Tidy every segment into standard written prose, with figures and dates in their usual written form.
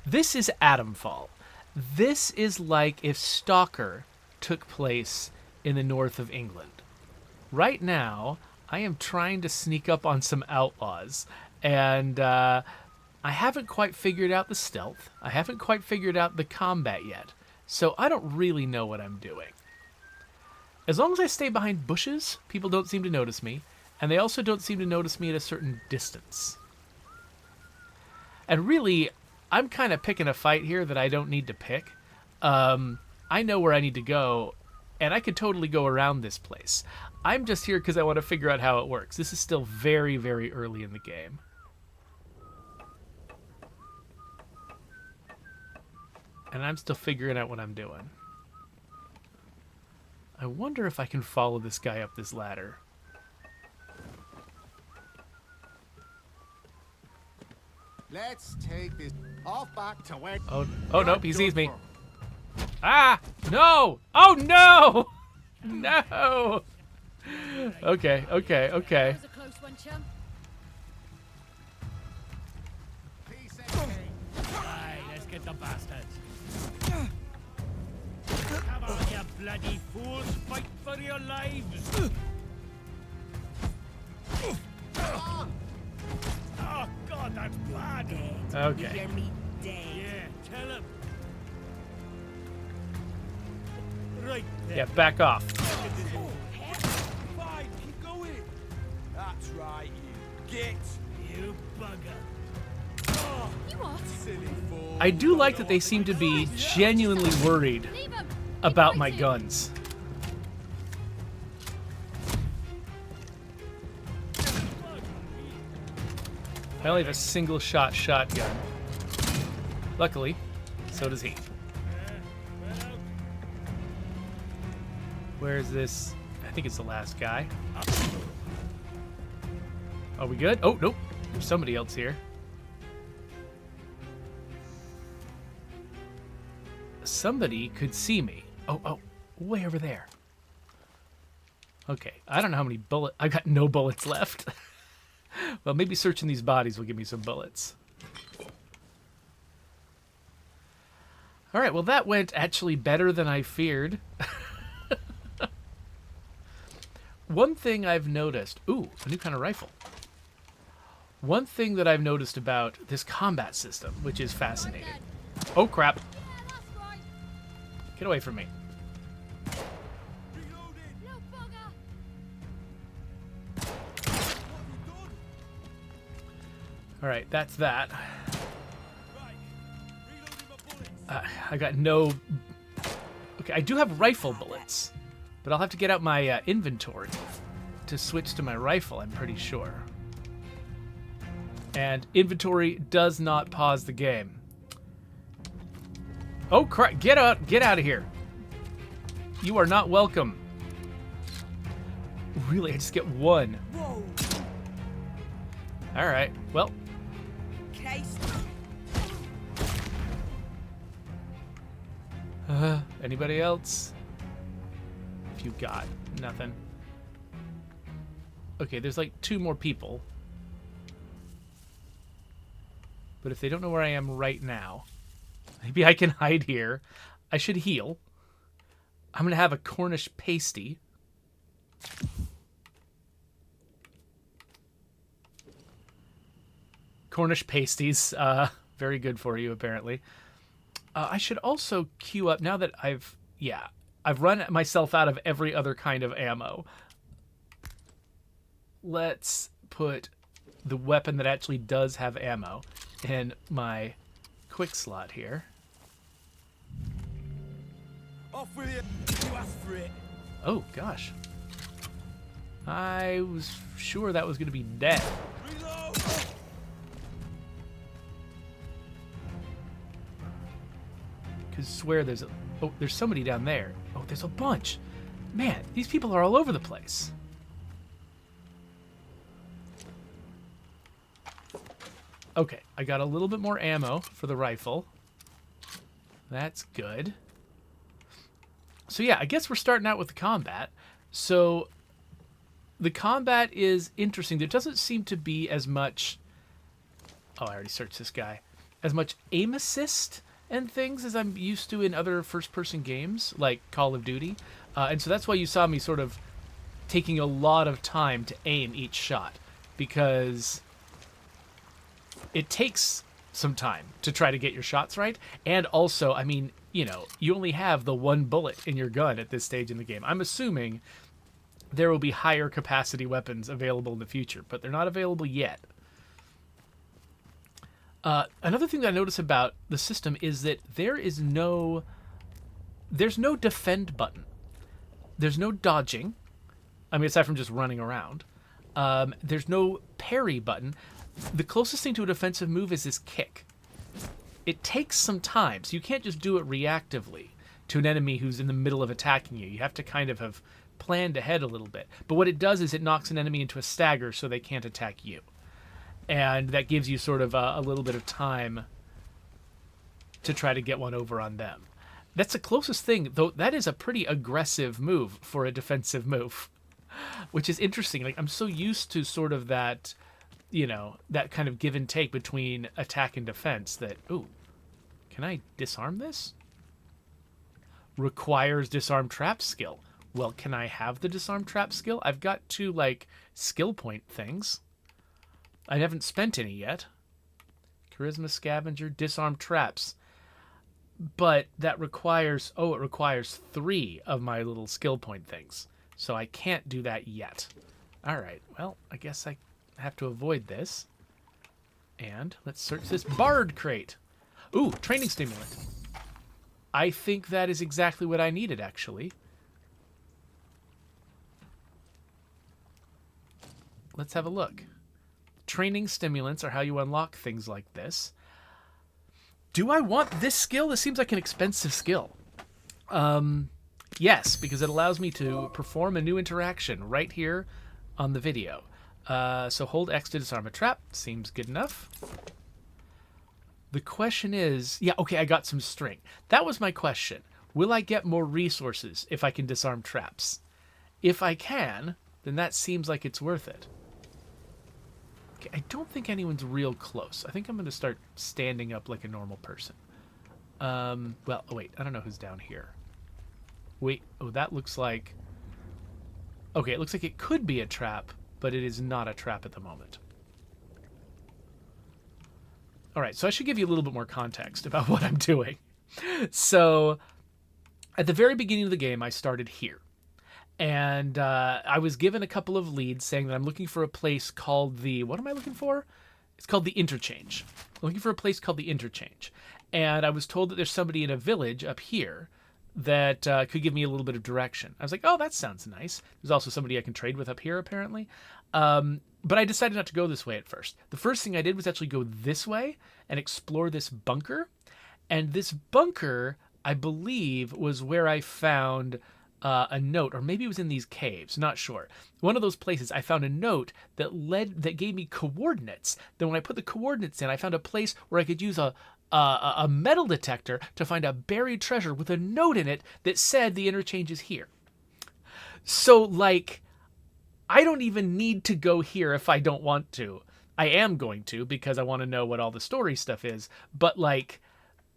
This is Atomfall. This is like if Stalker took place in the north of England. Right now, I am trying to sneak up on some outlaws, and I haven't quite figured out the stealth. I haven't quite figured out the combat yet, so I don't really know what I'm doing. As long as I stay behind bushes, people don't seem to notice me, and they also don't seem to notice me at a certain distance. And really, I'm kind of picking a fight here that I don't need to pick. I know where I need to go, and I could totally go around this place. I'm just here because I want to figure out how it works. This is still very, very early in the game. And I'm still figuring out what I'm doing. I wonder if I can follow this guy up this ladder. Let's take this off back to where. Oh nope, he sees me. Ah! No! Oh no! No! Okay. That was a close one, chum. Aye, let's get the bastards. Come on, you bloody fools! Fight for your lives! Oh God, that's bad. Okay. Yeah, tell him. Right there. Yeah, back off. Fine, keep going. That's right, you git. You bugger. You what? Silly fool. I do like that they seem to be genuinely worried Leave him. about my Fighting. guns. I only have a single shot shotgun. Luckily, so does he. Where's this? I think it's the last guy. Are we good? Oh, nope. There's somebody else here. Somebody could see me. Oh, way over there. Okay, I don't know how many bullets. I've got no bullets left. Well, maybe searching these bodies will give me some bullets. All right, well, that went actually better than I feared. One thing I've noticed... Ooh, a new kind of rifle. One thing that I've noticed about this combat system, which is fascinating. Oh, crap. Yeah, that's right. Get away from me. No bugger. All right, that's that. I got no... Okay, I do have rifle bullets, but I'll have to get out my inventory to switch to my rifle, I'm pretty sure. And inventory does not pause the game. Oh, crap. Get out of here. You are not welcome. Really, I just get one. Whoa. All right, well... Case. Anybody else? If you got nothing. Okay, there's like 2 more people. But if they don't know where I am right now, maybe I can hide here. I should heal. I'm going to have a Cornish pasty. Cornish pasties, very good for you, apparently. I should also queue up, now that I've run myself out of every other kind of ammo. Let's put the weapon that actually does have ammo in my quick slot here. Off with you. You asked for it. Oh, gosh. I was sure that was going to be dead. Reload. Because swear there's there's somebody down there. Oh, there's a bunch. Man, these people are all over the place. Okay, I got a little bit more ammo for the rifle. That's good. So yeah, I guess we're starting out with the combat. So the combat is interesting. There doesn't seem to be as much... Oh, I already searched this guy. as much aim assist and things as I'm used to in other first-person games like Call of Duty, and so that's why you saw me sort of taking a lot of time to aim each shot, because it takes some time to try to get your shots right. And also, I mean, you know, you only have the one bullet in your gun at this stage in the game. I'm assuming there will be higher capacity weapons available in the future, but they're not available yet. Another thing that I notice about the system is that there's no defend button. There's no dodging. I mean, aside from just running around. There's no parry button. The closest thing to a defensive move is this kick. It takes some time, so you can't just do it reactively to an enemy who's in the middle of attacking you. You have to kind of have planned ahead a little bit. But what it does is it knocks an enemy into a stagger so they can't attack you. And that gives you sort of a little bit of time to try to get one over on them. That's the closest thing, though that is a pretty aggressive move for a defensive move, which is interesting. Like, I'm so used to sort of that, you know, that kind of give and take between attack and defense that, ooh, can I disarm this? Requires disarm trap skill. Well, can I have the disarm trap skill? I've got 2, like, skill point things. I haven't spent any yet. Charisma, Scavenger, disarm traps. But that requires, it requires 3 of my little skill point things. So I can't do that yet. All right, well, I guess I have to avoid this. And let's search this Bard crate. Ooh, training stimulant. I think that is exactly what I needed, actually. Let's have a look. Training stimulants are how you unlock things like this. Do I want this skill? This seems like an expensive skill. Yes, because it allows me to perform a new interaction right here on the video. So hold X to disarm a trap. Seems good enough. The question is... Yeah, okay, I got some string. That was my question. Will I get more resources if I can disarm traps? If I can, then that seems like it's worth it. Okay, I don't think anyone's real close. I think I'm going to start standing up like a normal person. Well, oh wait, I don't know who's down here. Wait, oh, that looks like... Okay, it looks like it could be a trap, but it is not a trap at the moment. All right, so I should give you a little bit more context about what I'm doing. So, at the very beginning of the game, I started here. And I was given a couple of leads saying that I'm looking for a place called the... What am I looking for? It's called the Interchange. I'm looking for a place called the Interchange. And I was told that there's somebody in a village up here that could give me a little bit of direction. I was like, oh, that sounds nice. There's also somebody I can trade with up here, apparently. But I decided not to go this way at first. The first thing I did was actually go this way and explore this bunker. And this bunker, I believe, was where I found... a note, or maybe it was in these caves, not sure. One of those places, I found a note that gave me coordinates. Then when I put the coordinates in, I found a place where I could use a metal detector to find a buried treasure with a note in it that said the interchange is here. So, like, I don't even need to go here if I don't want to. I am going to, because I want to know what all the story stuff is. But, like...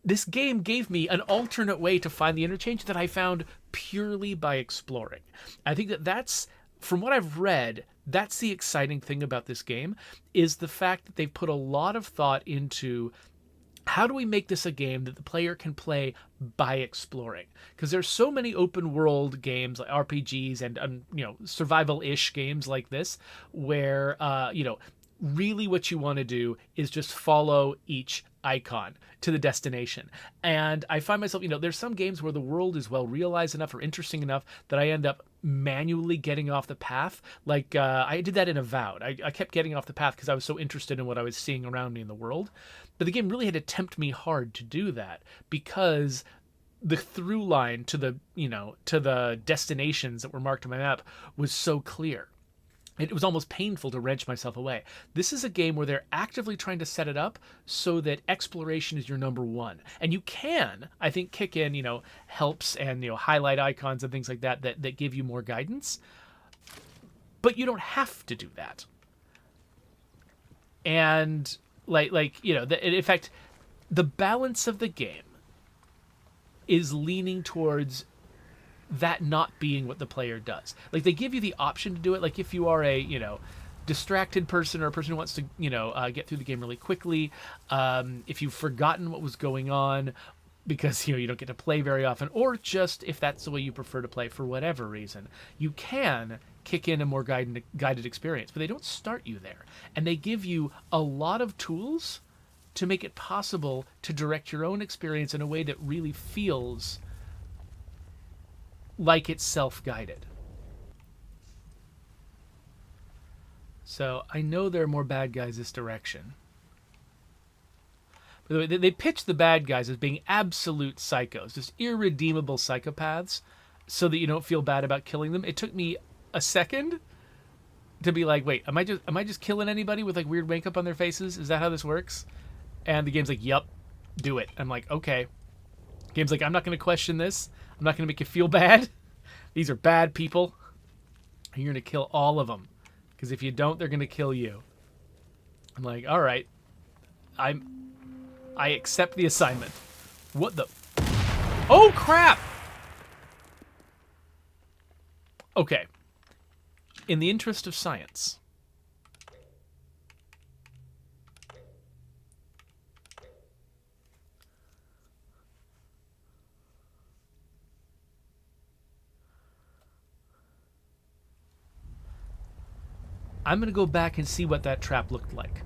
This game gave me an alternate way to find the interchange that I found purely by exploring. I think that's, from what I've read, that's the exciting thing about this game, is the fact that they've put a lot of thought into how do we make this a game that the player can play by exploring? Because there's so many open world games like RPGs and survival-ish games like this where, really what you want to do is just follow each icon to the destination. And I find myself, there's some games where the world is well realized enough or interesting enough that I end up manually getting off the path. Like I did that in Avowed. I kept getting off the path because I was so interested in what I was seeing around me in the world. But the game really had to tempt me hard to do that because the through line to the destinations that were marked on my map was so clear. It was almost painful to wrench myself away. This is a game where they're actively trying to set it up so that exploration is your number one. And you can, I think, kick in, helps and, highlight icons and things like that give you more guidance. But you don't have to do that. And, in fact, the balance of the game is leaning towards that not being what the player does. Like, they give you the option to do it. Like, if you are a, distracted person or a person who wants to, get through the game really quickly, if you've forgotten what was going on because, you don't get to play very often, or just if that's the way you prefer to play for whatever reason, you can kick in a more guided experience. But they don't start you there. And they give you a lot of tools to make it possible to direct your own experience in a way that really feels like it's self-guided. So I know there are more bad guys this direction. By the way, they pitch the bad guys as being absolute psychos, just irredeemable psychopaths, so that you don't feel bad about killing them. It took me a second to be like, wait, am I just killing anybody with like weird makeup on their faces? Is that how this works? And the game's like, yep, do it. I'm like, okay. Game's like, I'm not going to question this. I'm not going to make you feel bad. These are bad people. And you're going to kill all of them. Because if you don't, they're going to kill you. I'm like, all right. I accept the assignment. What the? Oh, crap! Okay. In the interest of science, I'm going to go back and see what that trap looked like.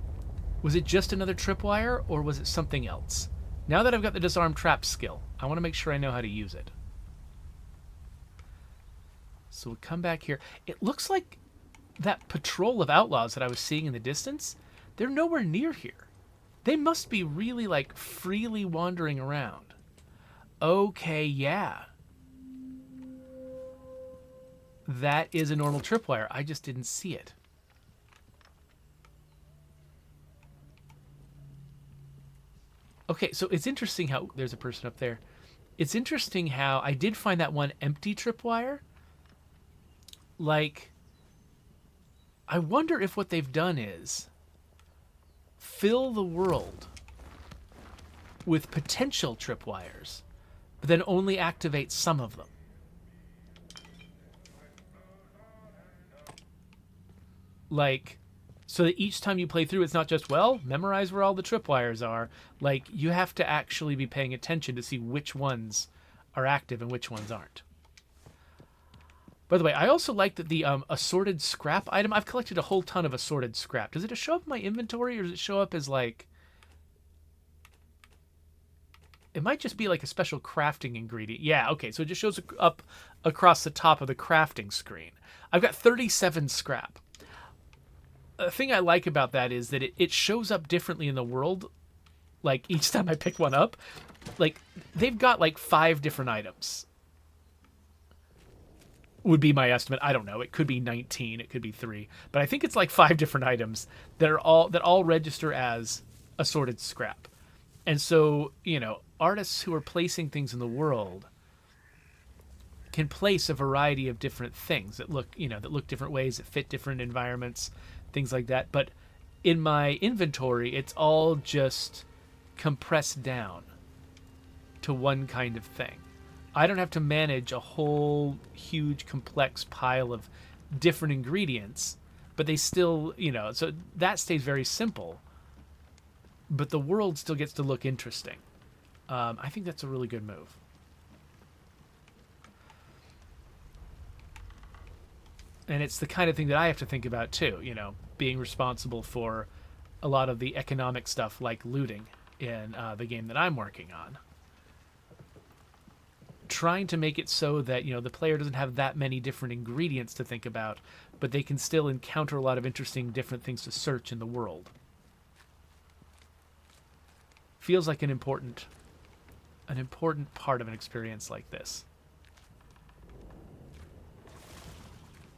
Was it just another tripwire, or was it something else? Now that I've got the disarm trap skill, I want to make sure I know how to use it. So we'll come back here. It looks like that patrol of outlaws that I was seeing in the distance, they're nowhere near here. They must be really, like, freely wandering around. Okay, yeah. That is a normal tripwire. I just didn't see it. Okay, so it's interesting how... There's a person up there. It's interesting how I did find that one empty tripwire. Like, I wonder if what they've done is fill the world with potential tripwires, but then only activate some of them. Like, so that each time you play through, it's not just, well, memorize where all the tripwires are. Like, you have to actually be paying attention to see which ones are active and which ones aren't. By the way, I also like that the assorted scrap item, I've collected a whole ton of assorted scrap. Does it show up in my inventory, or does it show up as, like... It might just be like a special crafting ingredient. Yeah, okay, so it just shows up across the top of the crafting screen. I've got 37 scrap. The thing I like about that is that it shows up differently in the world, like, each time I pick one up. Like, they've got, like, 5 different items. Would be my estimate. I don't know. It could be 19. It could be 3. But I think it's, like, 5 different items that all register as assorted scrap. And so, artists who are placing things in the world can place a variety of different things that look different ways, that fit different environments, things like that. But in my inventory, it's all just compressed down to one kind of thing. I don't have to manage a whole huge complex pile of different ingredients, but they still, so that stays very simple, but the world still gets to look interesting. I think that's a really good move. And it's the kind of thing that I have to think about too, being responsible for a lot of the economic stuff like looting in the game that I'm working on. Trying to make it so that, the player doesn't have that many different ingredients to think about, but they can still encounter a lot of interesting different things to search in the world. Feels like an important part of an experience like this.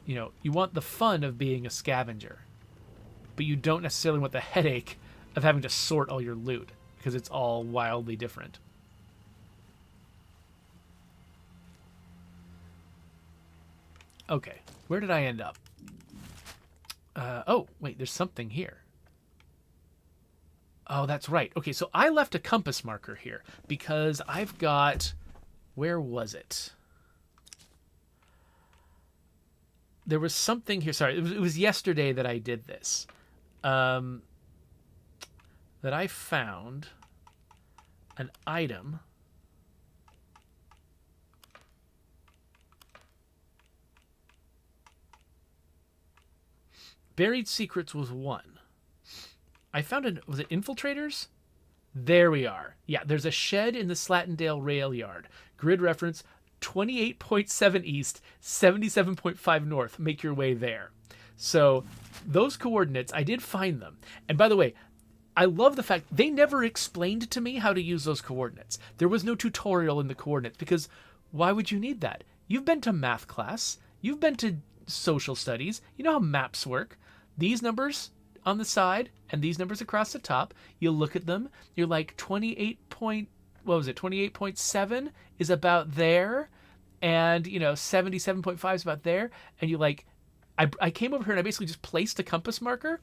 You want the fun of being a scavenger, but you don't necessarily want the headache of having to sort all your loot, because it's all wildly different. Okay, where did I end up? Oh, wait, there's something here. Oh, that's right. Okay, so I left a compass marker here because I've got... Where was it? There was something here. Sorry, it was yesterday that I did this. That I found an item. Buried Secrets was one. I found an... Was it Infiltrators? There we are. Yeah, there's a shed in the Slatendale rail yard. Grid reference 28.7 east, 77.5 north. Make your way there. So those coordinates, I did find them. And by the way, I love the fact they never explained to me how to use those coordinates. There was no tutorial in the coordinates because why would you need that? You've been to math class. You've been to social studies. You know how maps work. These numbers on the side and these numbers across the top, you look at them, you're like 28.7 is about there, and 77.5 is about there, and you like I came over here and I basically just placed a compass marker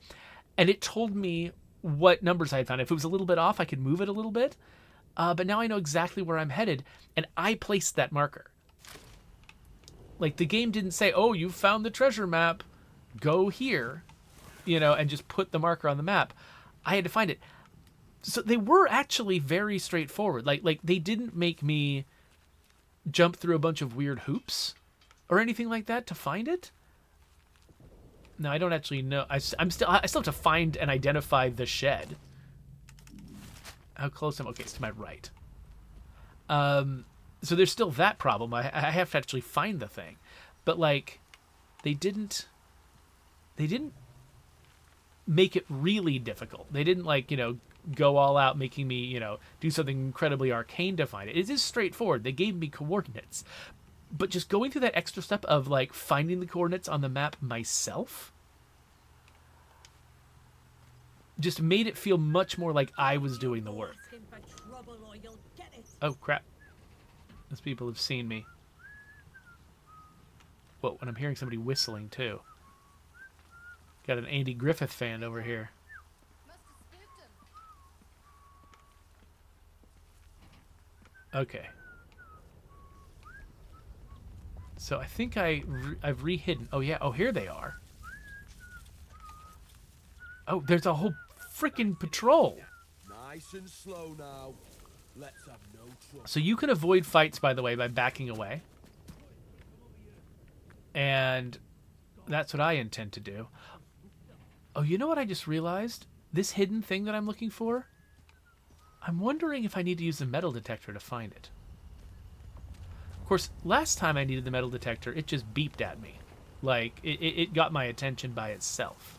and it told me what numbers I had found. If it was a little bit off, I could move it a little bit. But now I know exactly where I'm headed, and I placed that marker. Like, the game didn't say, oh, you found the treasure map, go here, and just put the marker on the map. I had to find it. So they were actually very straightforward. Like they didn't make me jump through a bunch of weird hoops or anything like that to find it. No, I don't actually know. I still have to find and identify the shed. How close am I? Okay, it's to my right. So there's still that problem. I have to actually find the thing. But like, they didn't make it really difficult. They didn't go all out making me, do something incredibly arcane to find it. It is straightforward. They gave me coordinates. But just going through that extra step of like finding the coordinates on the map myself just made it feel much more like I was doing the work. Oh crap. Those people have seen me. Whoa, and I'm hearing somebody whistling too. Got an Andy Griffith fan over here. Okay. So I think I've re-hidden. Oh yeah, oh here they are. Oh, there's a whole freaking patrol. Nice and slow now. Let's have no trouble. So you can avoid fights, by the way, by backing away. And that's what I intend to do. Oh, you know what I just realized? This hidden thing that I'm looking for? I'm wondering if I need to use the metal detector to find it. Of course, last time I needed the metal detector, it just beeped at me. Like, it got my attention by itself.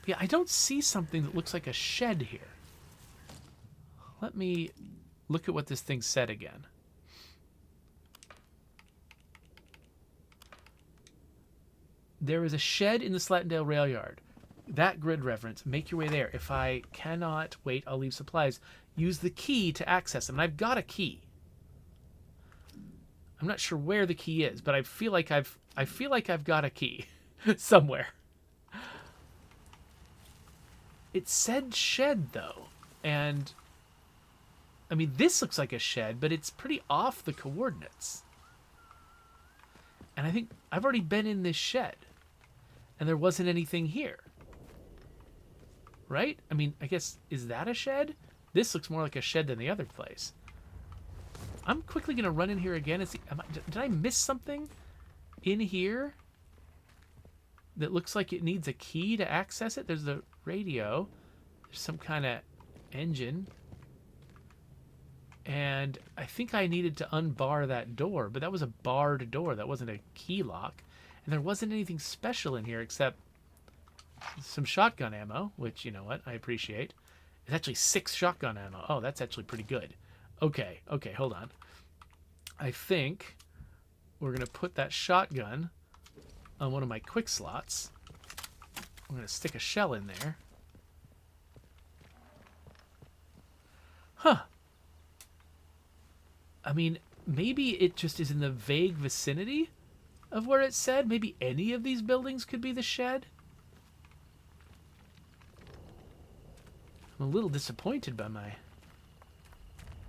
Yeah, I don't see something that looks like a shed here. Let me look at what this thing said again. There is a shed in the Slatendale rail yard. That grid reference, make your way there. If I cannot wait, I'll leave supplies. Use the key to access them. And I've got a key. I'm not sure where the key is, but I feel like I've got a key somewhere. It said shed though, and I mean this looks like a shed, but it's pretty off the coordinates. And I think I've already been in this shed, and there wasn't anything here. Right? I mean, I guess, is that a shed? This looks more like a shed than the other place. I'm quickly going to run in here again and see... did I miss something in here that looks like it needs a key to access it? There's the radio. There's some kind of engine. And I think I needed to unbar that door, but that was a barred door. That wasn't a key lock. And there wasn't anything special in here except some shotgun ammo, which, you know what, I appreciate. It's actually 6 shotgun ammo. Oh, that's actually pretty good. Okay, hold on. I think we're going to put that shotgun on one of my quick slots. I'm going to stick a shell in there. Huh. I mean, maybe it just is in the vague vicinity of where it said. Maybe any of these buildings could be the shed. I'm a little disappointed by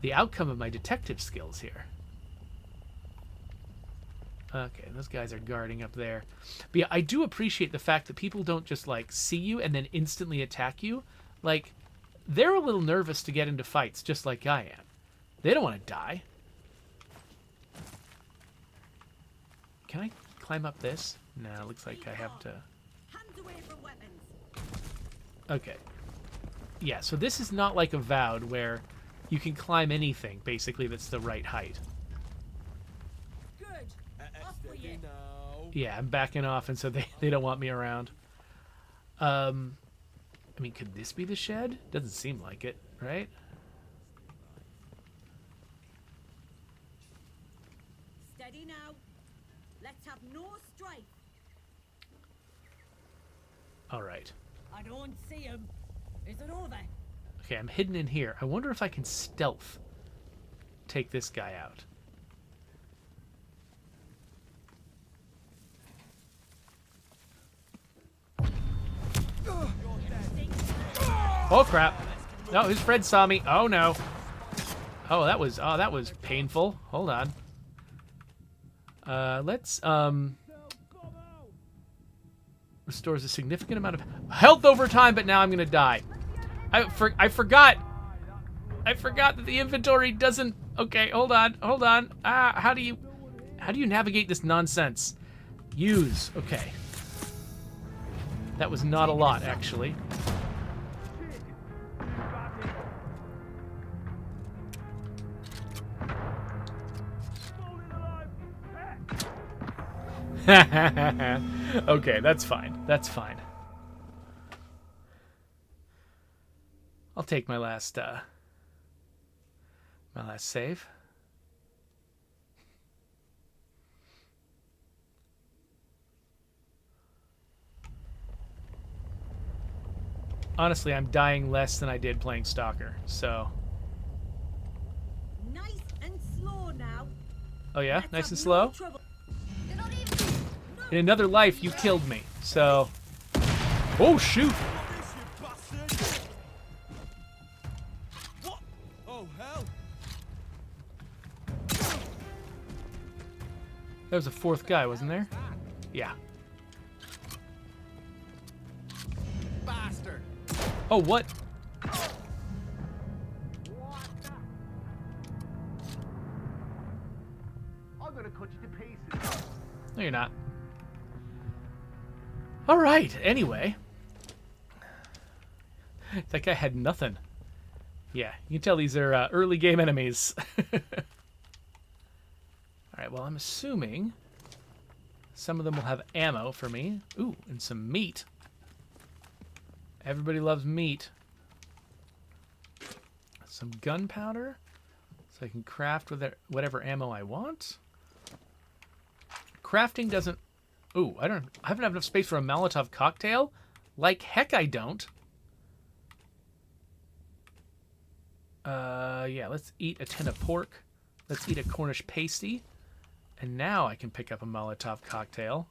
the outcome of my detective skills here. Okay, those guys are guarding up there. But yeah, I do appreciate the fact that people don't just, like, see you and then instantly attack you. Like, they're a little nervous to get into fights, just like I am. They don't want to die. Can I climb up this? No, it looks like I have to... Hands away from weapons. Okay. Yeah, so this is not like Avowed, where you can climb anything, basically, that's the right height. Good. Off for you. Yeah, I'm backing off, and so they don't want me around. I mean, could this be the shed? Doesn't seem like it, right? Steady now. Let's have no strife. All right. I don't see him. Is it over? Okay, I'm hidden in here. I wonder if I can stealth take this guy out. Oh crap! No, his friend saw me. Oh no! Oh, that was painful. Hold on. Let's restores a significant amount of health over time, but now I'm gonna die. I forgot that the inventory doesn't. Okay, hold on. How do you navigate this nonsense? Use. Okay. That was not a lot, actually. Okay, that's fine. That's fine. I'll take my last save. Honestly, I'm dying less than I did playing Stalker, so... Nice and slow now. Oh yeah? Let's Nice have and no slow? trouble. You're not even... In another life, you killed me, so... Oh, shoot! What? Oh, hell. There was a fourth guy, wasn't there? Yeah. Bastard! Oh, what? I'm gonna cut you to pieces. No, you're not. Alright, anyway. That guy had nothing. Yeah, you can tell these are early game enemies. Alright, well, I'm assuming some of them will have ammo for me. Ooh, and some meat. Everybody loves meat. Some gunpowder, so I can craft with whatever ammo I want. Crafting doesn't... Ooh, I haven't enough space for a Molotov cocktail? Like heck I don't. Yeah, let's eat a tin of pork. Let's eat a Cornish pasty. And now I can pick up a Molotov cocktail.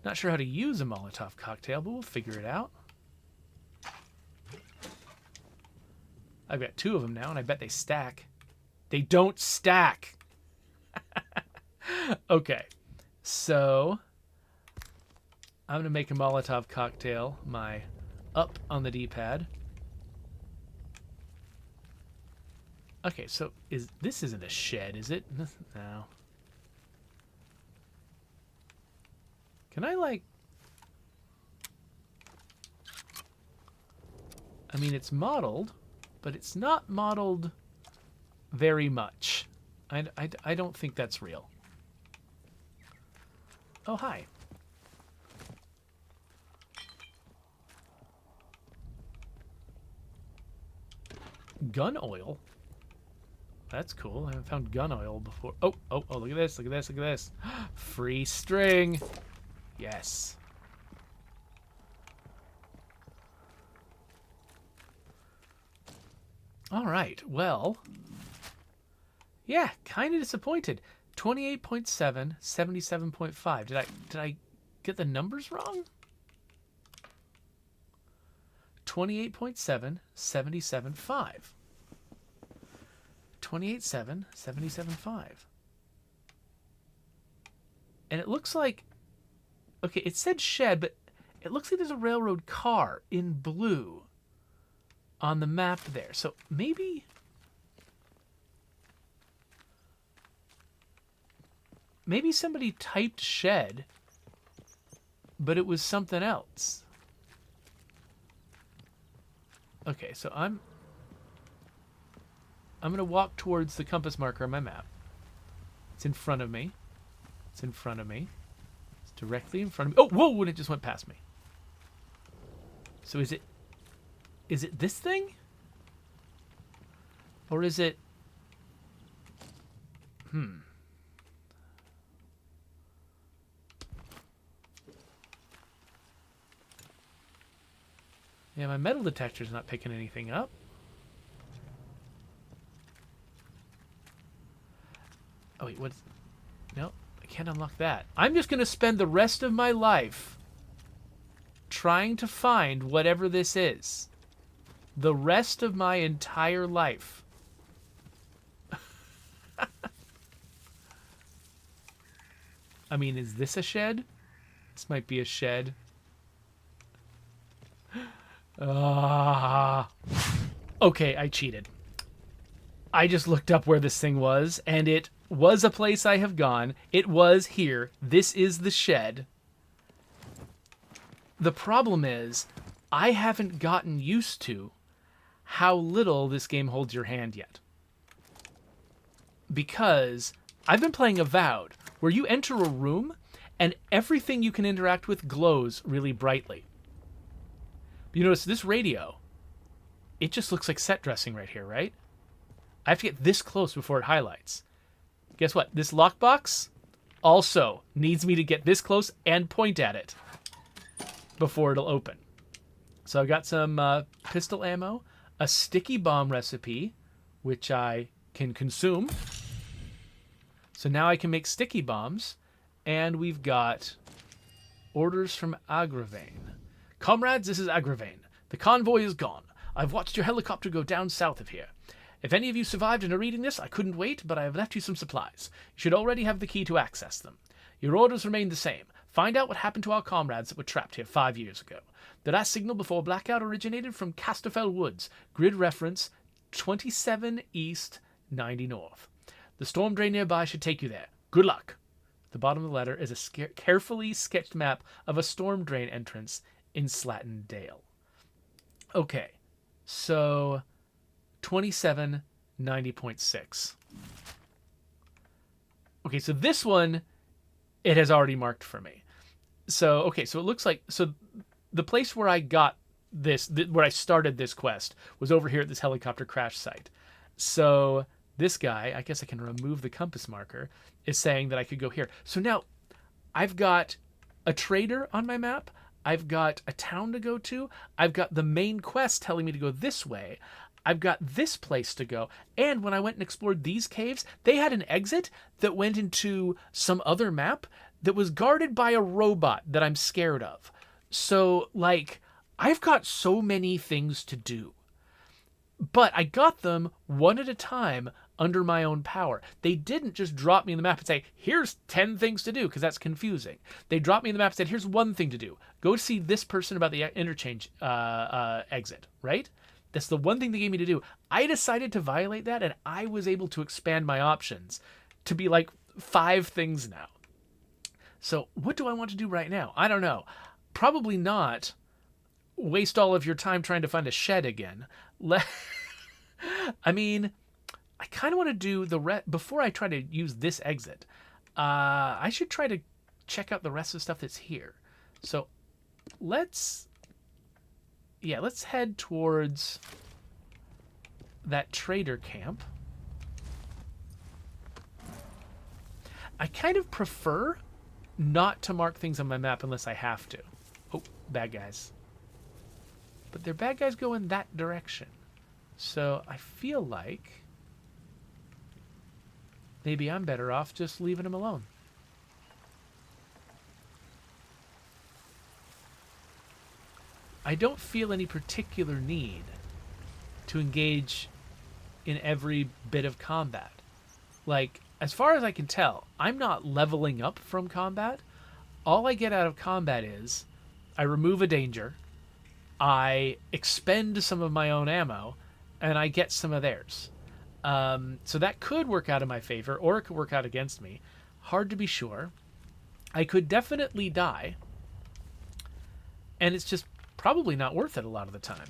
Not sure how to use a Molotov cocktail, but we'll figure it out. I've got 2 of them now, and I bet they stack. They don't stack! Okay, so I'm going to make a Molotov cocktail, my up on the D-pad. Okay, so this isn't a shed, is it? No. Can I, like... I mean, it's modeled, but it's not modeled very much. I don't think that's real. Oh, hi. Gun oil? That's cool. I haven't found gun oil before. Oh, look at this, look at this, look at this. Free string. Yes. All right, well, yeah, kind of disappointed. 28.7, 77.5. Did I get the numbers wrong? 28.7, 77.5. 28.7, 77.5. And it looks like, okay, it said shed, but it looks like there's a railroad car in blue on the map there. So maybe somebody typed shed, but it was something else. Okay, so I'm going to walk towards the compass marker on my map. It's in front of me. It's in front of me. It's directly in front of me. Oh, whoa, and it just went past me. So is it this thing? Or is it... Yeah, my metal detector's not picking anything up. Oh, wait, what's... No, I can't unlock that. I'm just going to spend the rest of my life trying to find whatever this is. The rest of my entire life. I mean, is this a shed? This might be a shed. Okay, I cheated. I just looked up where this thing was, and it was a place I have gone. It was here. This is the shed. The problem is, I haven't gotten used to how little this game holds your hand yet. Because I've been playing Avowed, where you enter a room, and everything you can interact with glows really brightly. But you notice this radio, it just looks like set dressing right here, right? I have to get this close before it highlights. Guess what? This lockbox also needs me to get this close and point at it before it'll open. So I've got some pistol ammo, a sticky bomb recipe, which I can consume. So now I can make sticky bombs, and we've got orders from Agravain. Comrades, this is Agravain. The convoy is gone. I've watched your helicopter go down south of here. If any of you survived and are reading this, I couldn't wait, but I have left you some supplies. You should already have the key to access them. Your orders remain the same. Find out what happened to our comrades that were trapped here 5 years ago. The last signal before blackout originated from Casterfell Woods. Grid reference 27 east, 90 north. The storm drain nearby should take you there. Good luck. At the bottom of the letter is a carefully sketched map of a storm drain entrance in Slatten Dale. Okay, so 27, 90.6. Okay, so this one, it has already marked for me. So, okay, so it looks like, so the place where I got this, where I started this quest, was over here at this helicopter crash site. So this guy, I guess I can remove the compass marker, is saying that I could go here. So now I've got a trader on my map. I've got a town to go to. I've got the main quest telling me to go this way. I've got this place to go. And when I went and explored these caves, they had an exit that went into some other map that was guarded by a robot that I'm scared of. So, like, I've got so many things to do. But I got them one at a time under my own power. They didn't just drop me in the map and say, here's 10 things to do, because that's confusing. They dropped me in the map and said, here's one thing to do. Go see this person about the interchange exit, right? That's the one thing they gave me to do. I decided to violate that, and I was able to expand my options to be like 5 things now. So what do I want to do right now? I don't know. Probably not waste all of your time trying to find a shed again. I mean, I kind of want to do before I try to use this exit. I should try to check out the rest of the stuff that's here. So let's head towards that trader camp. I kind of prefer not to mark things on my map unless I have to. Oh, bad guys. But their bad guys go in that direction. So I feel like maybe I'm better off just leaving them alone. I don't feel any particular need to engage in every bit of combat. Like, as far as I can tell, I'm not leveling up from combat. All I get out of combat is I remove a danger, I expend some of my own ammo, and I get some of theirs. So that could work out in my favor, or it could work out against me. Hard to be sure. I could definitely die, and it's just probably not worth it a lot of the time.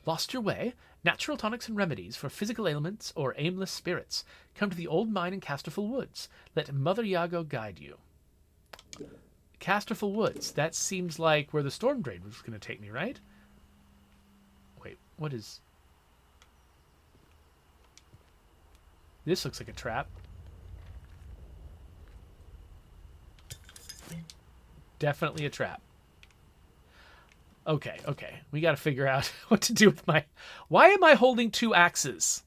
Lost your way? Natural tonics and remedies for physical ailments or aimless spirits. Come to the old mine in Casterful Woods. Let Mother Yago guide you. Casterful Woods. That seems like where the Storm Drain was going to take me, right? Wait, what is... This looks like a trap. Definitely a trap. Okay. We got to figure out what to do with my... Why am I holding 2 axes?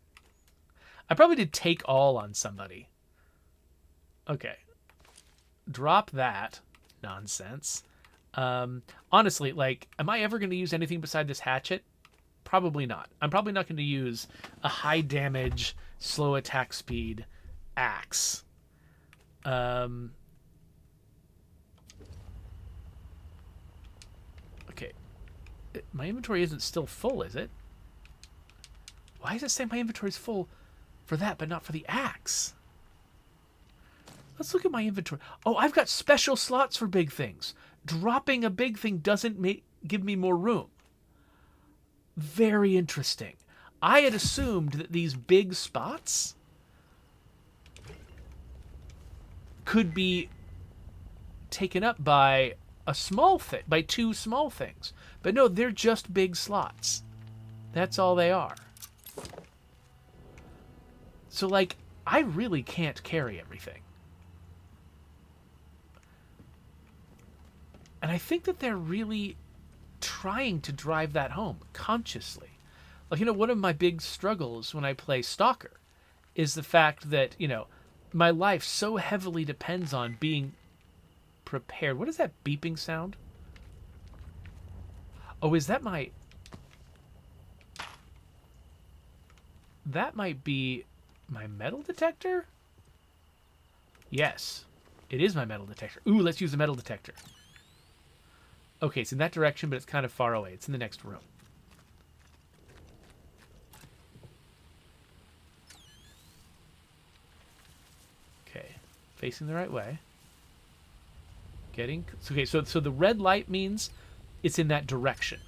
I probably did take all on somebody. Okay. Drop that nonsense. Honestly, like, am I ever going to use anything beside this hatchet? Probably not. I'm probably not going to use a high damage, slow attack speed axe. Okay. My inventory isn't still full, is it? Why does it say my inventory's full for that, but not for the axe? Let's look at my inventory. Oh, I've got special slots for big things. Dropping a big thing doesn't give me more room. Very interesting. I had assumed that these big spots could be taken up by a small thing, by 2 small things. But no, they're just big slots. That's all they are. So, like, I really can't carry everything. And I think that they're really trying to drive that home consciously. Like, you know, one of my big struggles when I play Stalker is the fact that, you know, my life so heavily depends on being prepared. What is that beeping sound? Oh, is that my... That might be my metal detector? Yes, it is my metal detector. Ooh, let's use the metal detector. Okay, it's in that direction, but it's kind of far away. It's in the next room. Okay, facing the right way. Okay, so the red light means it's in that direction.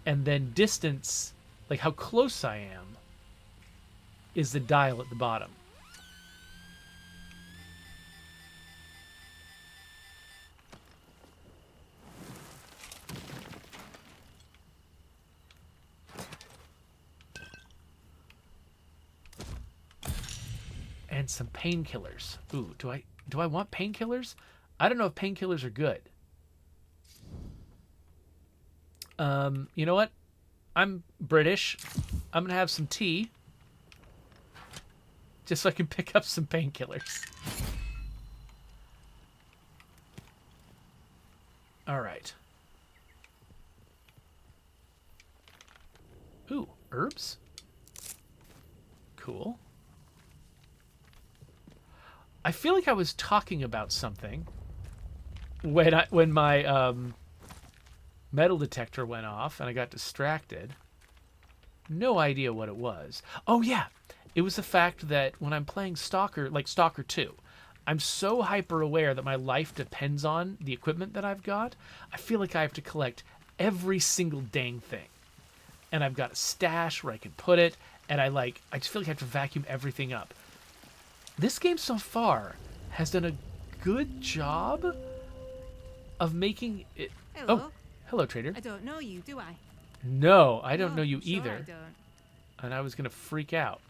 And then distance, like how close I am, is the dial at the bottom. And some painkillers. Ooh, do I want painkillers? I don't know if painkillers are good. You know what? I'm British. I'm gonna have some tea. Just so I can pick up some painkillers. Alright. Ooh, herbs? Cool. I feel like I was talking about something when my metal detector went off and I got distracted. No idea what it was. Oh yeah, it was the fact that when I'm playing Stalker, like Stalker 2, I'm so hyper aware that my life depends on the equipment that I've got. I feel like I have to collect every single dang thing. And I've got a stash where I can put it, and I just feel like I have to vacuum everything up. This game so far has done a good job of making it... Hello. Oh, hello, trader. I don't know you, do I? No, I don't know you sure either. I don't. And I was going to freak out.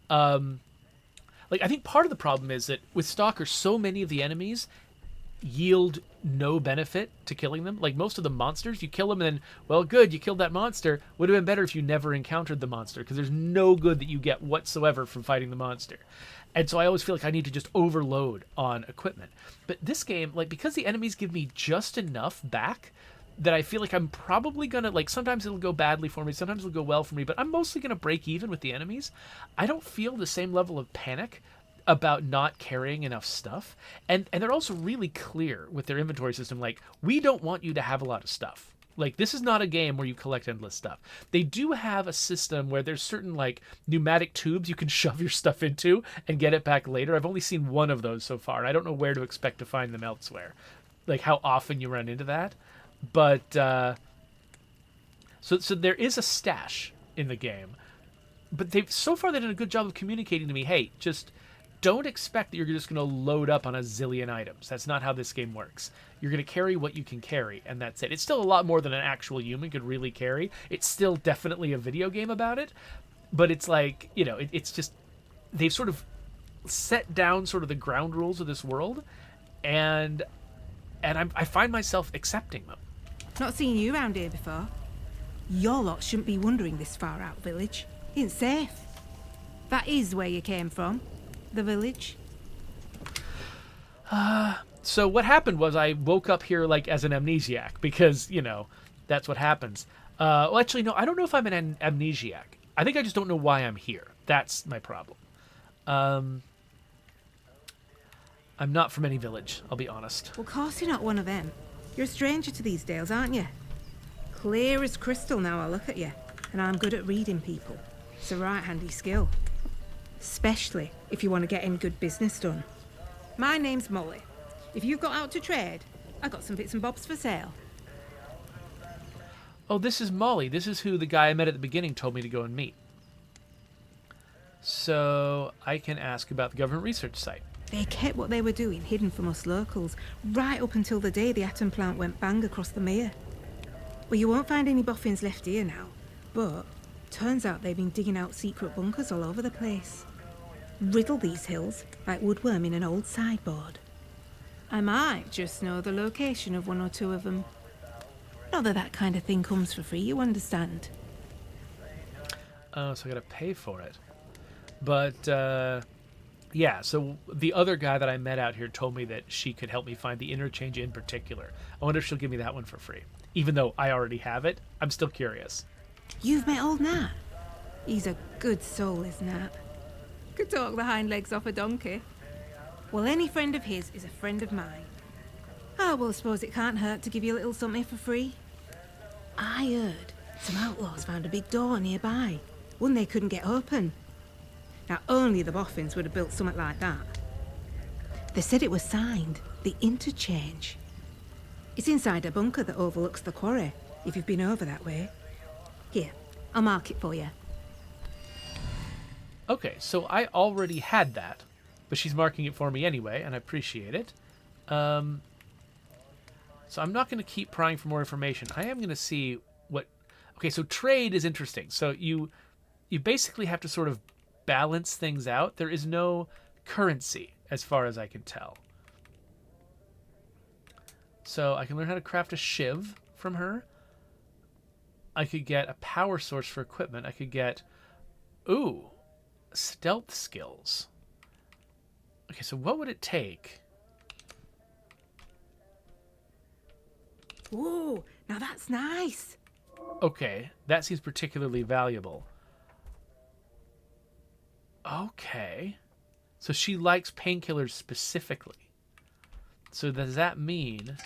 I think part of the problem is that with Stalker, so many of the enemies yield no benefit to killing them. Like most of the monsters, you kill them and then, well, good, you killed that monster. Would have been better if you never encountered the monster, because there's no good that you get whatsoever from fighting the monster. And so I always feel like I need to just overload on equipment. But this game, like, because the enemies give me just enough back that I feel like I'm probably gonna, like, sometimes it'll go badly for me, sometimes it'll go well for me, but I'm mostly gonna break even with the enemies. I don't feel the same level of panic about not carrying enough stuff. And they're also really clear with their inventory system. Like, we don't want you to have a lot of stuff. Like, this is not a game where you collect endless stuff. They do have a system where there's certain, like, pneumatic tubes you can shove your stuff into and get it back later. I've only seen one of those so far, and I don't know where to expect to find them elsewhere. Like, how often you run into that. But, so there is a stash in the game. But so far they've done a good job of communicating to me, hey, just don't expect that you're just going to load up on a zillion items. That's not how this game works. You're going to carry what you can carry, and that's it. It's still a lot more than an actual human could really carry. It's still definitely a video game about it, but it's like, you know, it's just, they've sort of set down sort of the ground rules of this world, and I find myself accepting them. Not seen you around here before. Your lot shouldn't be wandering this far out village. Ain't safe. That is where you came from. The village. So what happened was I woke up here like as an amnesiac, because, you know, that's what happens. Well, actually, no, I don't know if I'm an amnesiac. I think I just don't know why I'm here. That's my problem. I'm not from any village, I'll be honest. Well, of course you're not one of them. You're a stranger to these dales, aren't you? Clear as crystal now I look at you. And I'm good at reading people. It's a right handy skill. Especially if you want to get any good business done. My name's Molly. If you've got out to trade, I got some bits and bobs for sale. Oh, this is Molly. This is who the guy I met at the beginning told me to go and meet. So I can ask about the government research site. They kept what they were doing hidden from us locals, right up until the day the atom plant went bang across the mere. Well, you won't find any boffins left here now, but turns out they've been digging out secret bunkers all over the place. Riddle these hills like woodworm in an old sideboard. I might just know the location of one or two of them. Not that that kind of thing comes for free, you understand. Oh, so I gotta pay for it. But, yeah, so the other guy that I met out here told me that she could help me find the interchange in particular. I wonder if she'll give me that one for free. Even though I already have it, I'm still curious. You've met old Nat? He's a good soul, is Nat. Could talk the hind legs off a donkey. Well, any friend of his is a friend of mine. Oh, well, I suppose it can't hurt to give you a little something for free. I heard some outlaws found a big door nearby, one they couldn't get open. Now, only the boffins would have built something like that. They said it was signed, the interchange. It's inside a bunker that overlooks the quarry, if you've been over that way. Here, I'll mark it for you. Okay, so I already had that, but she's marking it for me anyway, and I appreciate it. So I'm not going to keep prying for more information. I am going to see what... Okay, so trade is interesting. So you basically have to sort of balance things out. There is no currency, as far as I can tell. So I can learn how to craft a shiv from her. I could get a power source for equipment. I could get... Ooh... stealth skills. Okay, so what would it take? Ooh, now that's nice. Okay, that seems particularly valuable. Okay. So she likes painkillers specifically. So does that mean...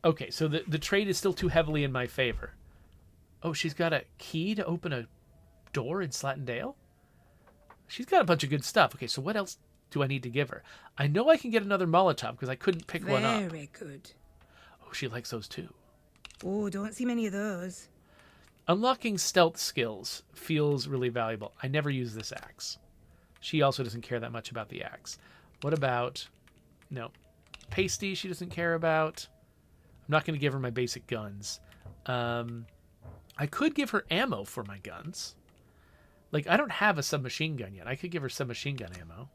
Okay, so the trade is still too heavily in my favor. Oh, she's got a key to open a door in Slattendale? She's got a bunch of good stuff. Okay, so what else do I need to give her? I know I can get another Molotov because I couldn't pick one up. Very good. Oh, she likes those too. Oh, don't see many of those. Unlocking stealth skills feels really valuable. I never use this axe. She also doesn't care that much about the axe. What about... No. Pasty she doesn't care about. I'm not going to give her my basic guns. I could give her ammo for my guns. Like, I don't have a submachine gun yet. I could give her submachine gun ammo.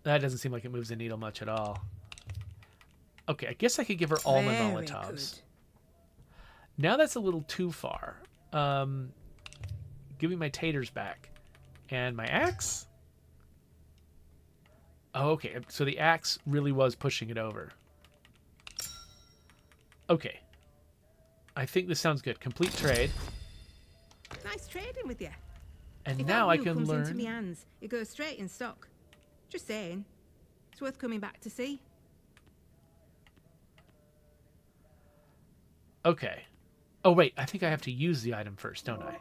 That doesn't seem like it moves the needle much at all. Okay, I guess I could give her all my Very Molotovs. good. Now that's a little too far. Give me my taters back. And my axe? Oh, okay. So the axe really was pushing it over. Okay. I think this sounds good. Complete trade. Nice trading with you. And If now that I blue can comes into learn... me hands, it goes straight in stock. Just saying. It's worth coming back to see. Okay. Oh, wait. I think I have to use the item first, don't I?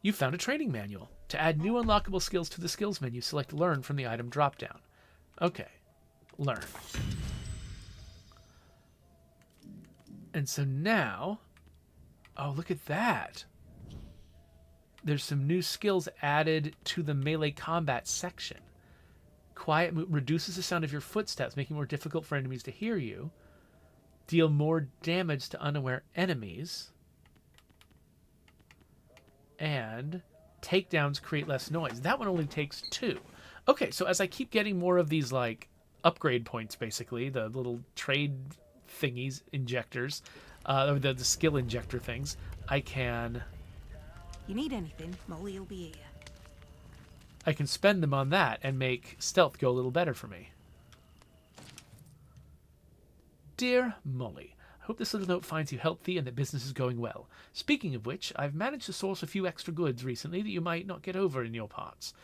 You found a training manual. To add new unlockable skills to the skills menu, select Learn from the item dropdown. Okay. Learn. And so now... Oh, look at that. There's some new skills added to the melee combat section. Quiet reduces the sound of your footsteps, making it more difficult for enemies to hear you. Deal more damage to unaware enemies. And takedowns create less noise. That one only takes 2. Okay, so as I keep getting more of these, like, upgrade points, basically, the little trade thingies, injectors, or the skill injector things, I can You need anything, Molly will be here. I can spend them on that and make stealth go a little better for me. Dear Molly, I hope this little note finds you healthy and that business is going well. Speaking of which, I've managed to source a few extra goods recently that you might not get over in your parts.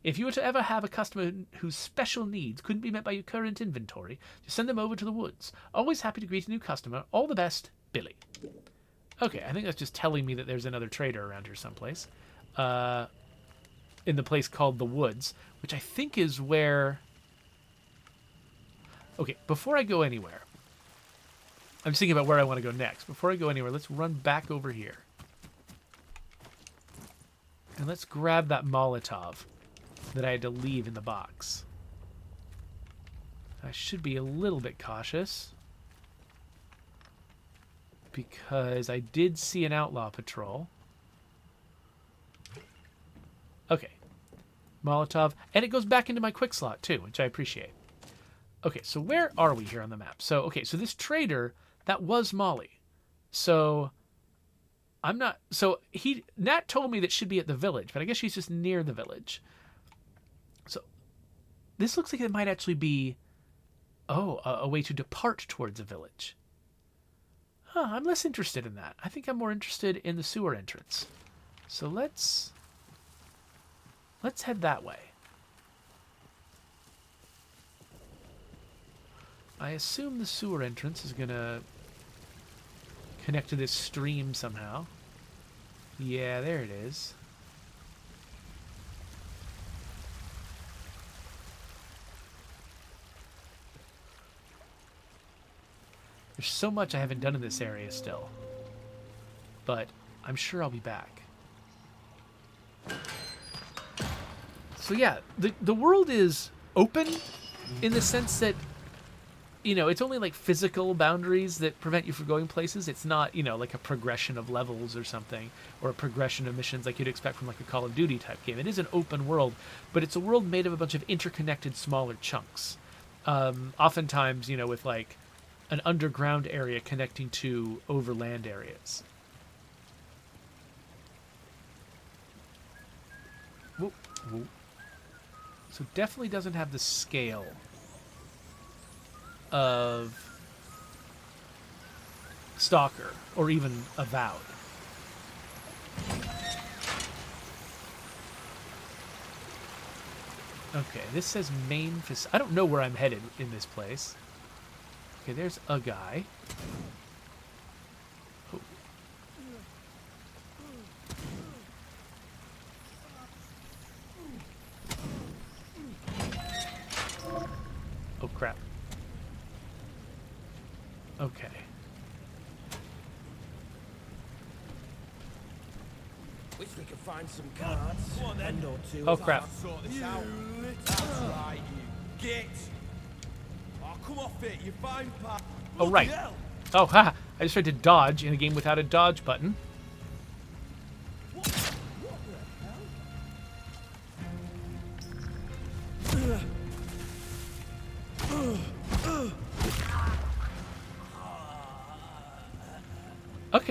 If you were to ever have a customer whose special needs couldn't be met by your current inventory, just send them over to the woods. Always happy to greet a new customer. All the best, Billy. Okay, I think that's just telling me that there's another trader around here someplace. In the place called the Woods, which I think is where... Okay, before I go anywhere, I'm just thinking about where I want to go next. Before I go anywhere, let's run back over here. And let's grab that Molotov that I had to leave in the box. I should be a little bit cautious, because I did see an outlaw patrol. Okay. Molotov. And it goes back into my quick slot, too, which I appreciate. Okay, so where are we here on the map? So, okay, so this trader, that was Molly. So, I'm not... So, Nat told me that she'd be at the village, but I guess she's just near the village. So, this looks like it might actually be... Oh, a way to depart towards a village. Huh, I'm less interested in that. I think I'm more interested in the sewer entrance. So, let's head that way. I assume the sewer entrance is gonna connect to this stream somehow. Yeah, there it is. There's so much I haven't done in this area still. But I'm sure I'll be back. So yeah, the world is open in the sense that, you know, it's only like physical boundaries that prevent you from going places. It's not, you know, like a progression of levels or something, or a progression of missions like you'd expect from like a Call of Duty type game. It is an open world, but it's a world made of a bunch of interconnected smaller chunks. Oftentimes, you know, with like an underground area connecting to overland areas. Whoop, whoop. So definitely doesn't have the scale of Stalker or even Avowed. Okay, this says main facility. I don't know where I'm headed in this place. Okay, there's a guy. Oh. Oh, crap. Okay. Wish we could find some cards. Go on then. Hand or two. Oh, crap. Sort this out. That's right, you git. Oh, come off it, you fine pal. Oh, right. Oh, ha! I just tried to dodge in a game without a dodge button.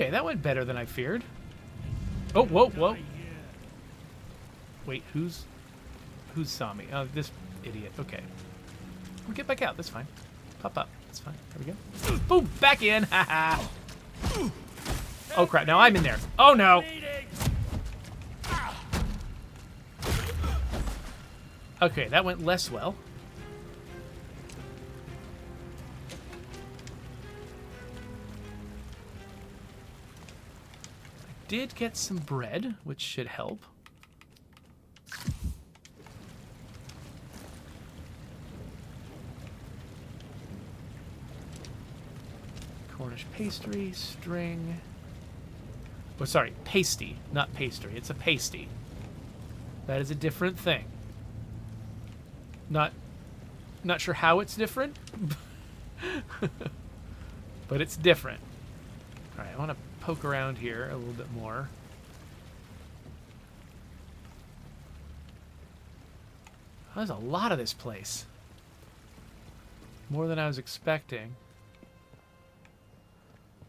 Okay, that went better than I feared. Oh, whoa, whoa. Wait, who saw me? Oh, this idiot. Okay. We'll get back out. That's fine. Pop up. That's fine. There we go. Boom! Back in! Haha! Oh, crap. Now I'm in there. Oh, no! Okay, that went less well. I did get some bread, which should help. Cornish pastry, string. Oh, sorry, pasty, not pastry. It's a pasty. That is a different thing. Not sure how it's different, but it's different. All right, I want to poke around here a little bit more. Oh, there's a lot of this place. More than I was expecting.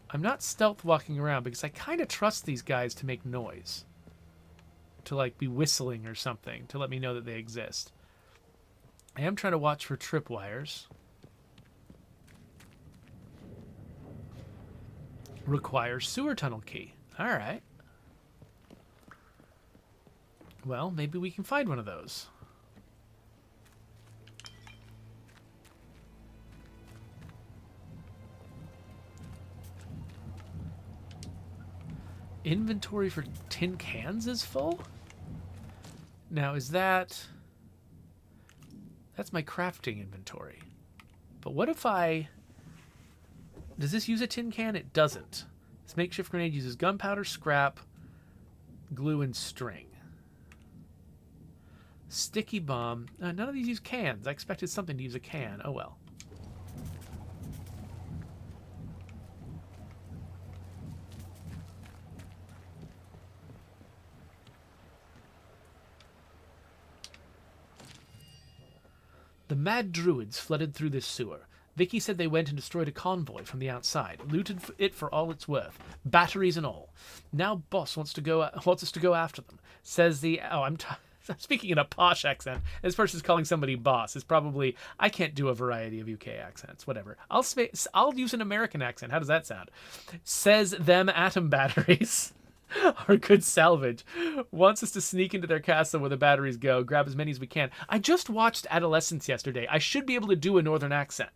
I'm not stealth walking around because I kind of trust these guys to make noise. To like be whistling or something to let me know that they exist. I am trying to watch for tripwires. Requires sewer tunnel key. Alright. Well, maybe we can find one of those. Inventory for tin cans is full? Now, is that... That's my crafting inventory. But what if I... Does this use a tin can? It doesn't. This makeshift grenade uses gunpowder, scrap, glue, and string. Sticky bomb. None of these use cans. I expected something to use a can. Oh well. The mad druids flooded through this sewer. Vicky said they went and destroyed a convoy from the outside, looted it for all it's worth, batteries and all. Now boss wants us to go after them. Says the I'm speaking in a posh accent. This person's calling somebody boss. It's probably I can't do a variety of UK accents. Whatever. I'll use an American accent. How does that sound? Says them atom batteries. Are good salvage. Wants us to sneak into their castle where the batteries go, grab as many as we can. I just watched Adolescence yesterday. I should be able to do a northern accent.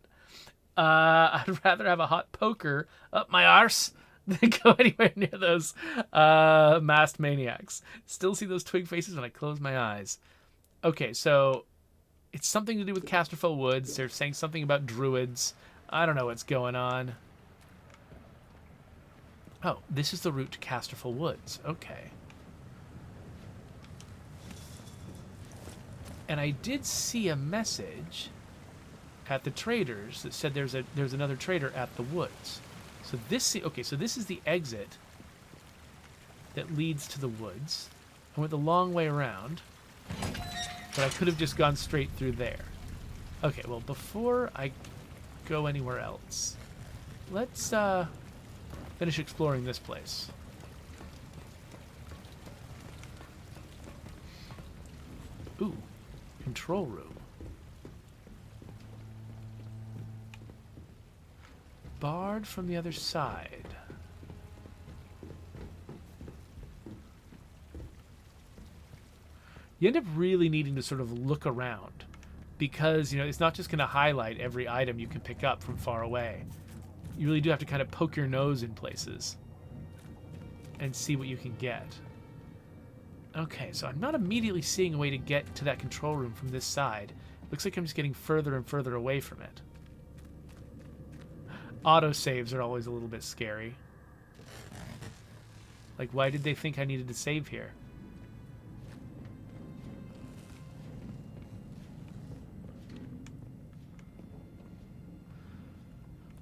I'd rather have a hot poker up my arse than go anywhere near those masked maniacs. Still see those twig faces when I close my eyes. Okay, so it's something to do with Casterfell Woods. They're saying something about druids. I don't know what's going on. Oh, this is the route to Casterfell Woods. Okay. And I did see a message at the traders that said there's another trader at the woods. So this is the exit that leads to the woods. I went the long way around, but I could have just gone straight through there. Okay, well before I go anywhere else, let's finish exploring this place. Ooh, control room. Barred from the other side. You end up really needing to sort of look around because, it's not just going to highlight every item you can pick up from far away. You really do have to kind of poke your nose in places and see what you can get. Okay, so I'm not immediately seeing a way to get to that control room from this side. Looks like I'm just getting further and further away from it. Autosaves are always a little bit scary. Like, why did they think I needed to save here?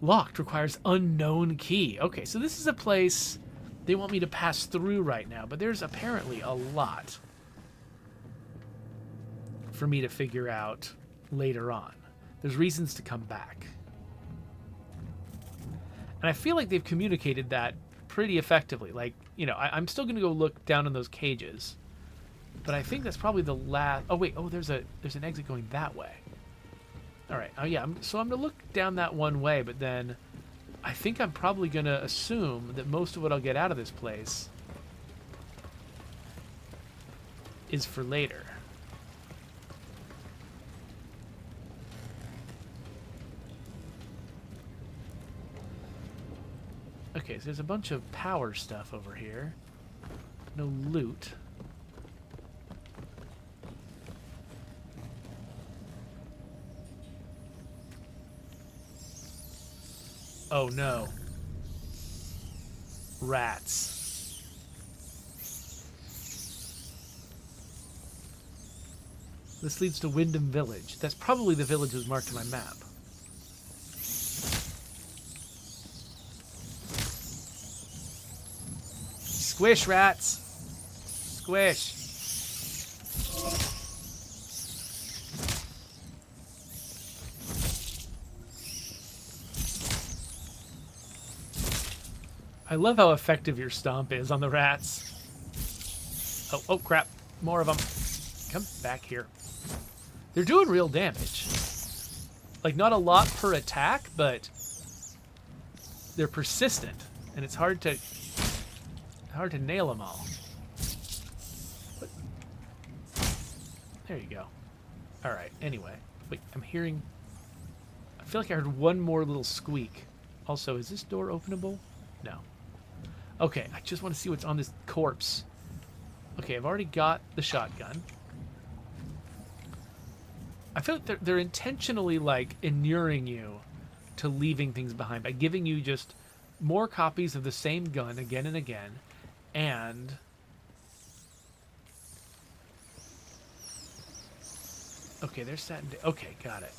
Locked, requires unknown key. Okay, so this is a place they want me to pass through right now, but there's apparently a lot for me to figure out later on. There's reasons to come back. And I feel like they've communicated that pretty effectively. Like, you know, I'm still going to go look down in those cages. But I think that's probably the last... Oh, wait. Oh, there's an exit going that way. All right. Oh, yeah. So I'm going to look down that one way, but then I think I'm probably going to assume that most of what I'll get out of this place is for later. Okay, so there's a bunch of power stuff over here. No loot. Oh no. Rats. This leads to Wyndham Village. That's probably the village that was marked on my map. Squish, rats. Squish. I love how effective your stomp is on the rats. Oh crap. More of them. Come back here. They're doing real damage. Like, not a lot per attack, but they're persistent, and it's hard to nail them all. What? There you go. All right. Anyway, wait. I'm hearing. I feel like I heard one more little squeak. Also, is this door openable? No. Okay. I just want to see what's on this corpse. Okay, I've already got the shotgun. I feel like they're intentionally, like, inuring you to leaving things behind by giving you just more copies of the same gun again and again, and okay, they're starting to... Okay, got it.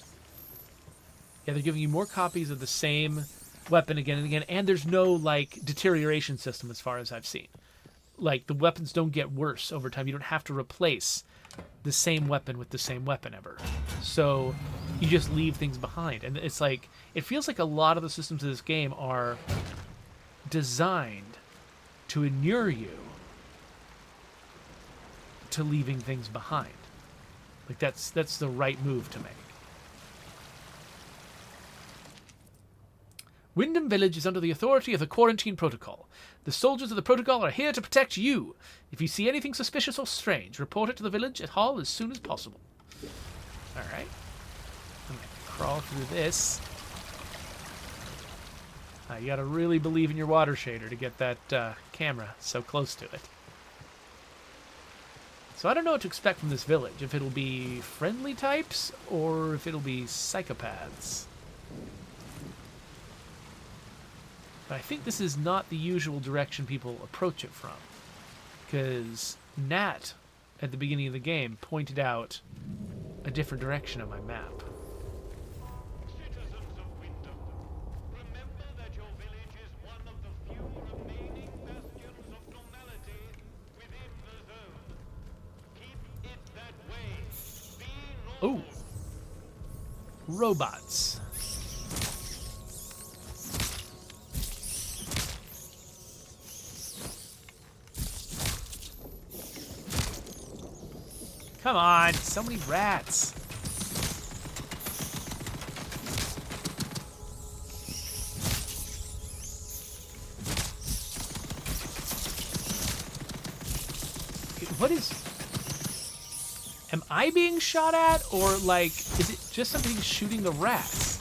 Yeah, they're giving you more copies of the same weapon again and again, and there's no, like, deterioration system as far as I've seen. Like, the weapons don't get worse over time. You don't have to replace the same weapon with the same weapon ever. So you just leave things behind. And it's like, it feels like a lot of the systems of this game are designed to inure you to leaving things behind. Like, that's the right move to make. Wyndham Village is under the authority of the Quarantine Protocol. The soldiers of the Protocol are here to protect you. If you see anything suspicious or strange, report it to the village at Hall as soon as possible. Alright. I'm going to crawl through this. You gotta really believe in your water shader to get that camera so close to it. So I don't know what to expect from this village. If it'll be friendly types, or if it'll be psychopaths. But I think this is not the usual direction people approach it from. Because Nat, at the beginning of the game, pointed out a different direction on my map. Citizens of Wyndham, remember that your village is one of the few remaining bastions of normality within the zone. Keep it that way. Be normal. Ooh. Robots. Come on, so many rats. What is... Am I being shot at, or, like, is it just something shooting the rats?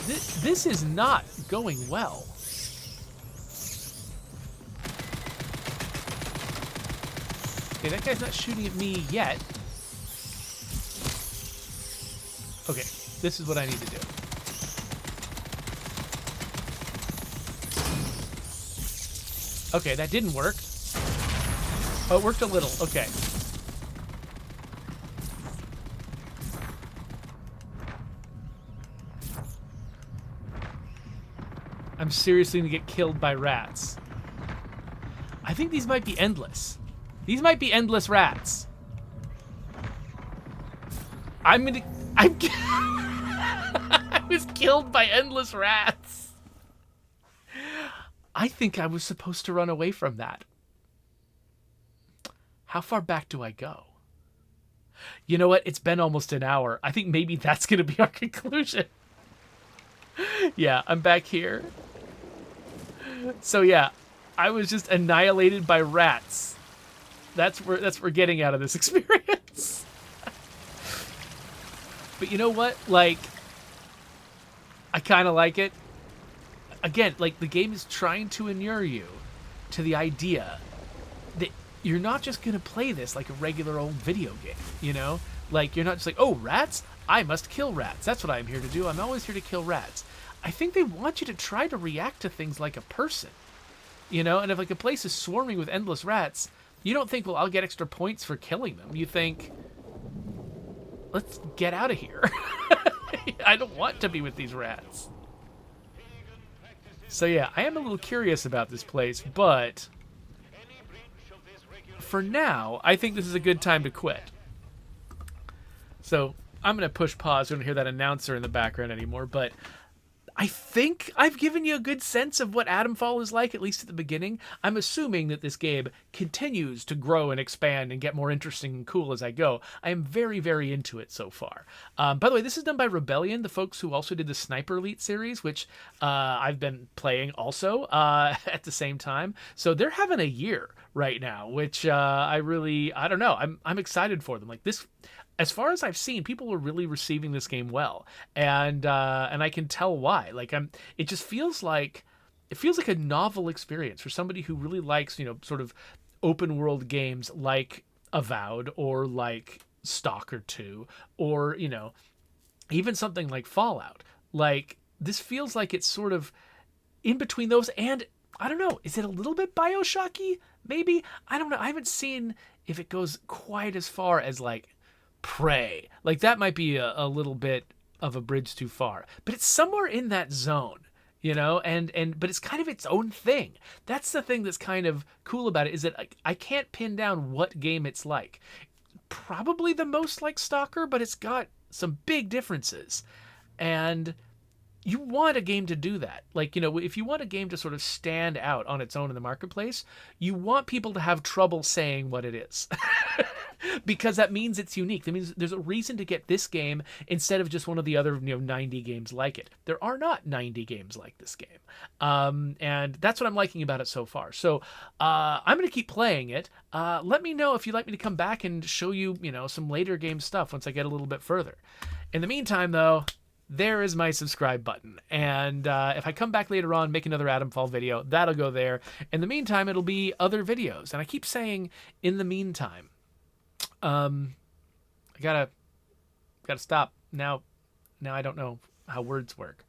This is not going well. Okay, that guy's not shooting at me yet. Okay, this is what I need to do. Okay, that didn't work. Oh, it worked a little. Okay. I'm seriously gonna get killed by rats. I think these might be endless. These might be endless rats. I was killed by endless rats. I think I was supposed to run away from that. How far back do I go? You know what? It's been almost an hour. I think maybe that's going to be our conclusion. Yeah, I'm back here. So yeah, I was just annihilated by rats. That's what we're getting out of this experience. But you know what? Like, I kind of like it. Again, like, the game is trying to inure you to the idea that you're not just going to play this like a regular old video game, you know? Like, you're not just like, oh, rats? I must kill rats. That's what I'm here to do. I'm always here to kill rats. I think they want you to try to react to things like a person, you know? And if, like, a place is swarming with endless rats, you don't think, well, I'll get extra points for killing them. You think, let's get out of here. I don't want to be with these rats. So yeah, I am a little curious about this place, but for now, I think this is a good time to quit. So I'm going to push pause. You don't hear that announcer in the background anymore, but I think I've given you a good sense of what Atomfall is like, at least at the beginning. I'm assuming that this game continues to grow and expand and get more interesting and cool as I go. I am very, very into it so far. By the way, this is done by Rebellion, the folks who also did the Sniper Elite series, which I've been playing also at the same time. So they're having a year right now, which I don't know. I'm excited for them. Like this... As far as I've seen, people are really receiving this game well, and I can tell why. Like it just feels like a novel experience for somebody who really likes, you know, sort of open world games like Avowed or like Stalker 2 or, you know, even something like Fallout. Like this feels like it's sort of in between those, and I don't know, is it a little bit BioShocky? Maybe, I don't know. I haven't seen if it goes quite as far as like Prey. Like that might be a little bit of a bridge too far, but it's somewhere in that zone, you know, but it's kind of its own thing. That's the thing that's kind of cool about it, is that I can't pin down what game it's like. Probably the most like Stalker, but it's got some big differences. And you want a game to do that. Like, you know, if you want a game to sort of stand out on its own in the marketplace, you want people to have trouble saying what it is. Because that means it's unique. That means there's a reason to get this game instead of just one of the other, you know, 90 games like it. There are not 90 games like this game. And that's what I'm liking about it so far. So I'm going to keep playing it. Let me know if you'd like me to come back and show you, you know, some later game stuff once I get a little bit further. In the meantime, though, there is my subscribe button. And if I come back later on, make another Atomfall video, that'll go there. In the meantime, it'll be other videos. And I keep saying, in the meantime, I gotta stop now. I don't know how words work.